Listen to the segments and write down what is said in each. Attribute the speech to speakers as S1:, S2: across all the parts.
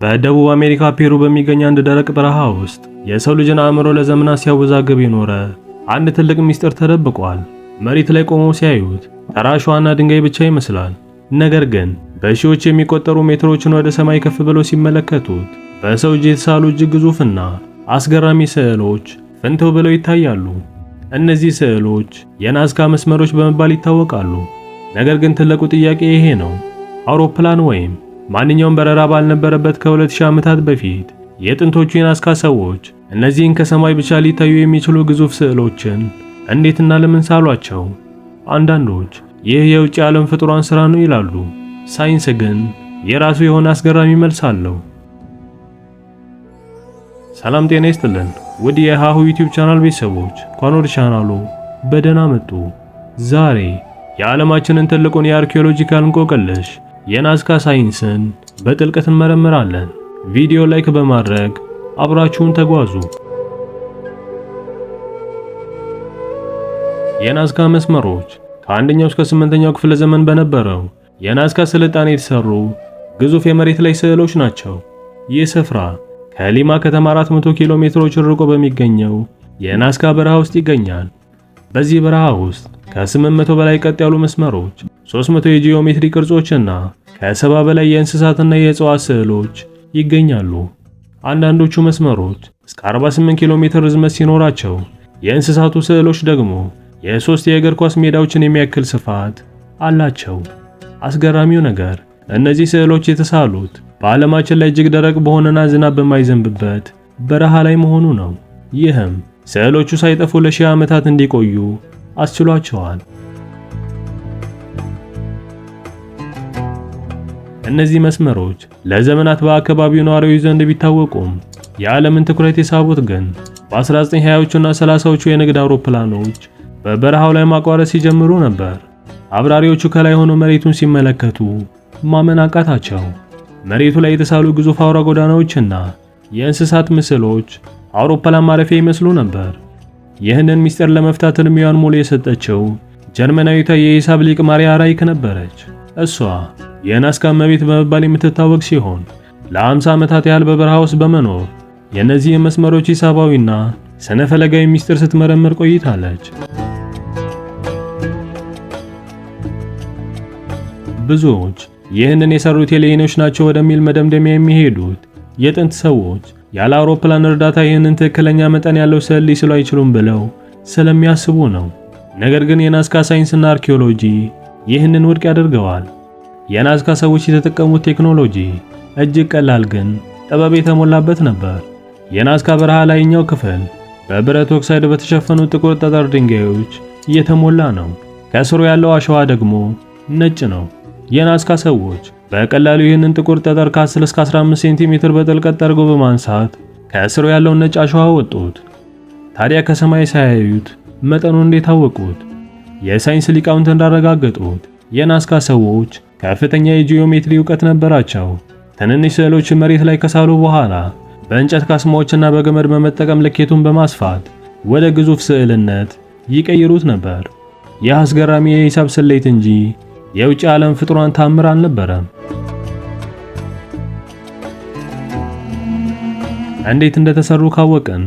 S1: በደቡብ አሜሪካ ፔሩ በሚገኝ አንድ ደረቅ በረሃ ውስጥ የሰው ልጅን አእምሮ ለዘመናት ሲያወዛግብ የኖረ አንድ ትልቅ ምስጢር ተደብቋል። መሬት ላይ ቆመው ሲያዩት ተራ አሸዋና ድንጋይ ብቻ ይመስላል። ነገር ግን በሺዎች የሚቆጠሩ ሜትሮችን ወደ ሰማይ ከፍ ብለው ሲመለከቱት በሰው እጅ የተሳሉ እጅግ ግዙፍና አስገራሚ ስዕሎች ፍንትው ብለው ይታያሉ። እነዚህ ስዕሎች የናዝካ መስመሮች በመባል ይታወቃሉ። ነገር ግን ትልቁ ጥያቄ ይሄ ነው። አውሮፕላን ወይም ማንኛውም በረራ ባልነበረበት ከ2000 ዓመታት በፊት የጥንቶቹ የናዝካ ሰዎች እነዚህን ከሰማይ ብቻ ሊታዩ የሚችሉ ግዙፍ ስዕሎችን እንዴትና ለምን ሳሏቸው? አንዳንዶች ይህ የውጭ ዓለም ፍጡራን ሥራ ነው ይላሉ። ሳይንስ ግን የራሱ የሆነ አስገራሚ መልስ አለው። ሰላም ጤና ይስጥልን ውድ የሃሁ ዩቲዩብ ቻናል ቤተሰቦች፣ እንኳን ወደ ቻናሉ በደህና መጡ። ዛሬ የዓለማችንን ትልቁን የአርኪኦሎጂካል እንቆቅልሽ የናዝካ ሳይንስን በጥልቀት እንመረምራለን። ቪዲዮ ላይክ በማድረግ አብራችሁን ተጓዙ። የናዝካ መስመሮች ከአንደኛው እስከ 8ኛው ክፍለ ዘመን በነበረው የናዝካ ስልጣኔ የተሰሩ ግዙፍ የመሬት ላይ ስዕሎች ናቸው። ይህ ስፍራ ከሊማ ከተማ 400 ኪሎ ሜትሮች ርቆ በሚገኘው የናዝካ በረሃ ውስጥ ይገኛል። በዚህ በረሃ ውስጥ ከ800 በላይ ቀጥ ያሉ መስመሮች፣ 300 የጂኦሜትሪ ቅርጾችና ከ70 በላይ የእንስሳትና የእጽዋት ስዕሎች ይገኛሉ። አንዳንዶቹ መስመሮች እስከ 48 ኪሎ ሜትር ርዝመት ሲኖራቸው፣ የእንስሳቱ ስዕሎች ደግሞ የ3 የእግር ኳስ ሜዳዎችን የሚያክል ስፋት አላቸው። አስገራሚው ነገር እነዚህ ስዕሎች የተሳሉት በዓለማችን ላይ እጅግ ደረቅ በሆነና ዝናብ በማይዘንብበት በረሃ ላይ መሆኑ ነው። ይህም ስዕሎቹ ሳይጠፉ ለሺህ ዓመታት እንዲቆዩ አስችሏቸዋል። እነዚህ መስመሮች ለዘመናት በአካባቢው ነዋሪዎች ዘንድ ቢታወቁም የዓለምን ትኩረት የሳቡት ግን በ1920ዎቹና 30ዎቹ የንግድ አውሮፕላኖች በበረሃው ላይ ማቋረጥ ሲጀምሩ ነበር። አብራሪዎቹ ከላይ ሆነው መሬቱን ሲመለከቱ ማመን አቃታቸው። መሬቱ ላይ የተሳሉ ግዙፍ አውራ ጎዳናዎችና የእንስሳት ምስሎች አውሮፕላን ማረፊያ ይመስሉ ነበር። ይህንን ምስጢር ለመፍታት እድሜዋን ሙሉ የሰጠችው ጀርመናዊቷ የሂሳብ ሊቅ ማሪያ ራይክ ነበረች። እሷ የናዝካ እመቤት በመባል የምትታወቅ ሲሆን ለ50 ዓመታት ያህል በበረሃ ውስጥ በመኖር የእነዚህ መስመሮች ሂሳባዊና ስነ ፈለጋዊ ምስጢር ስትመረምር ቆይታለች። ብዙዎች ይህንን የሰሩት ኤሊየኖች ናቸው ወደሚል መደምደሚያ የሚሄዱት የጥንት ሰዎች ያለ አውሮፕላን እርዳታ ይህንን ትክክለኛ መጠን ያለው ስዕል ሊስሉ አይችሉም ብለው ስለሚያስቡ ነው። ነገር ግን የናዝካ ሳይንስና አርኪኦሎጂ ይህንን ውድቅ ያደርገዋል። የናዝካ ሰዎች የተጠቀሙት ቴክኖሎጂ እጅግ ቀላል ግን ጥበብ የተሞላበት ነበር። የናዝካ በረሃ ላይኛው ክፍል በብረት ኦክሳይድ በተሸፈኑ ጥቁር ጠጠር ድንጋዮች እየተሞላ ነው። ከስሩ ያለው አሸዋ ደግሞ ነጭ ነው። የናዝካ ሰዎች በቀላሉ ይህንን ጥቁር ጠጠር ከ10 እስከ 15 ሴንቲሜትር በጥልቀት ጠርገው በማንሳት ከስሩ ያለውን ነጭ አሸዋ ወጡት። ታዲያ ከሰማይ ሳያዩት መጠኑን እንዴት አወቁት? የሳይንስ ሊቃውንት እንዳረጋገጡት የናዝካ ሰዎች ከፍተኛ የጂኦሜትሪ ዕውቀት ነበራቸው። ትንንሽ ስዕሎችን መሬት ላይ ከሳሉ በኋላ በእንጨት ካስማዎችና በገመድ በመጠቀም ልኬቱን በማስፋት ወደ ግዙፍ ስዕልነት ይቀይሩት ነበር። ይህ አስገራሚ የሂሳብ ስሌት እንጂ የውጭ ዓለም ፍጡራን ታምር አልነበረም። እንዴት እንደተሰሩ ካወቅን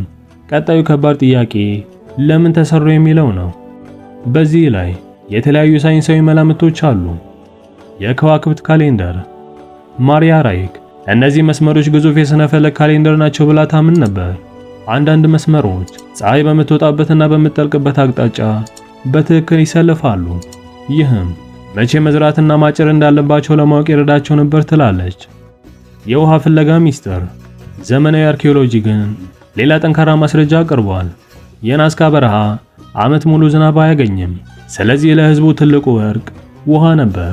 S1: ቀጣዩ ከባድ ጥያቄ ለምን ተሰሩ የሚለው ነው። በዚህ ላይ የተለያዩ ሳይንሳዊ መላምቶች አሉ። የከዋክብት ካሌንደር ማሪያ ራይክ እነዚህ መስመሮች ግዙፍ የሥነ ፈለክ ካሌንደር ናቸው ብላ ታምን ነበር። አንዳንድ መስመሮች ፀሐይ በምትወጣበትና በምትጠልቅበት አቅጣጫ በትክክል ይሰልፋሉ። ይህም መቼ መዝራትና ማጨር እንዳለባቸው ለማወቅ ይረዳቸው ነበር ትላለች። የውሃ ፍለጋ ሚስጥር ዘመናዊ አርኪኦሎጂ ግን ሌላ ጠንካራ ማስረጃ አቅርቧል። የናዝካ በረሃ ዓመት ሙሉ ዝናብ አያገኝም። ስለዚህ ለሕዝቡ ትልቁ ወርቅ ውሃ ነበር።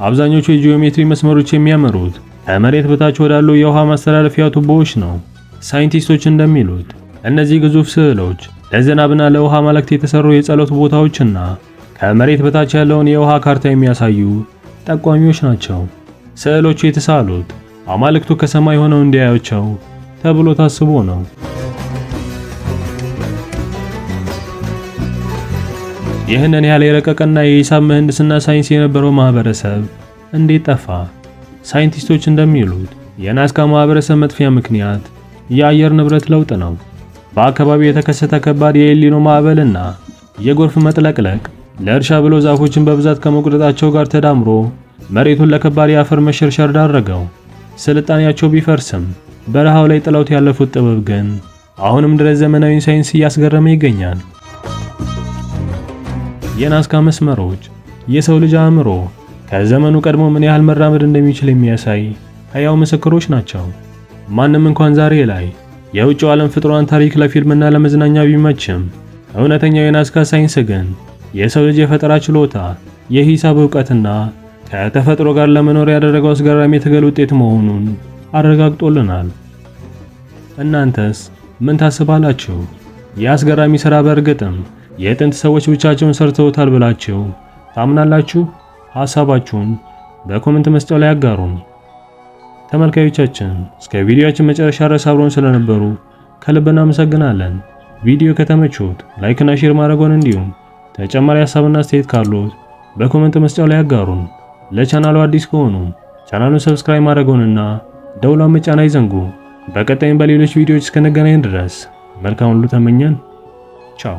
S1: አብዛኞቹ የጂኦሜትሪ መስመሮች የሚያመሩት ከመሬት በታች ወዳሉ የውሃ ማስተላለፊያ ቱቦዎች ነው። ሳይንቲስቶች እንደሚሉት እነዚህ ግዙፍ ስዕሎች ለዝናብና ለውሃ መላእክት የተሰሩ የጸሎት ቦታዎችና ከመሬት በታች ያለውን የውሃ ካርታ የሚያሳዩ ጠቋሚዎች ናቸው። ስዕሎቹ የተሳሉት አማልክቱ ከሰማይ ሆነው እንዲያዩቸው ተብሎ ታስቦ ነው። ይህንን ያህል የረቀቀና የሂሳብ ምህንድስና ሳይንስ የነበረው ማህበረሰብ እንዴት ጠፋ? ሳይንቲስቶች እንደሚሉት የናስካ ማህበረሰብ መጥፊያ ምክንያት የአየር ንብረት ለውጥ ነው። በአካባቢው የተከሰተ ከባድ የኤልኒኖ ማዕበልና የጎርፍ መጥለቅለቅ ለእርሻ ብሎ ዛፎችን በብዛት ከመቁረጣቸው ጋር ተዳምሮ መሬቱን ለከባድ የአፈር መሸርሸር ዳረገው። ስልጣኔያቸው ቢፈርስም በረሃው ላይ ጥለውት ያለፉት ጥበብ ግን አሁንም ድረስ ዘመናዊ ሳይንስ እያስገረመ ይገኛል። የናስካ መስመሮች የሰው ልጅ አእምሮ ከዘመኑ ቀድሞ ምን ያህል መራመድ እንደሚችል የሚያሳይ ሕያው ምስክሮች ናቸው። ማንም እንኳን ዛሬ ላይ የውጭው ዓለም ፍጥሯን ታሪክ ለፊልምና ለመዝናኛ ቢመችም እውነተኛው የናስካ ሳይንስ ግን የሰው ልጅ የፈጠራ ችሎታ፣ የሂሳብ ዕውቀትና ከተፈጥሮ ጋር ለመኖር ያደረገው አስገራሚ የትግል ውጤት መሆኑን አረጋግጦልናል። እናንተስ ምን ታስባላችሁ? የአስገራሚ ሥራ በእርግጥም የጥንት ሰዎች ብቻቸውን ሰርተውታል ብላችሁ ታምናላችሁ? ሐሳባችሁን በኮሜንት መስጫው ላይ አጋሩን። ተመልካዮቻችን እስከ ቪዲዮአችን መጨረሻ ድረስ አብረውን ስለነበሩ ከልብ እናመሰግናለን። ቪዲዮ ከተመቾት ላይክ እና ሼር ማድረግዎን እንዲሁም ተጨማሪ ሐሳብና አስተያየት ካሉት በኮሜንት መስጫው ላይ አጋሩን። ለቻናሉ አዲስ ከሆኑ ቻናሉን ሰብስክራይብ ማድረግዎንና ደውሏን መጫን አይዘንጉ። በቀጣይም በሌሎች ቪዲዮዎች እስከነገናኝ ድረስ መልካም ሁሉ ተመኘን። ቻው።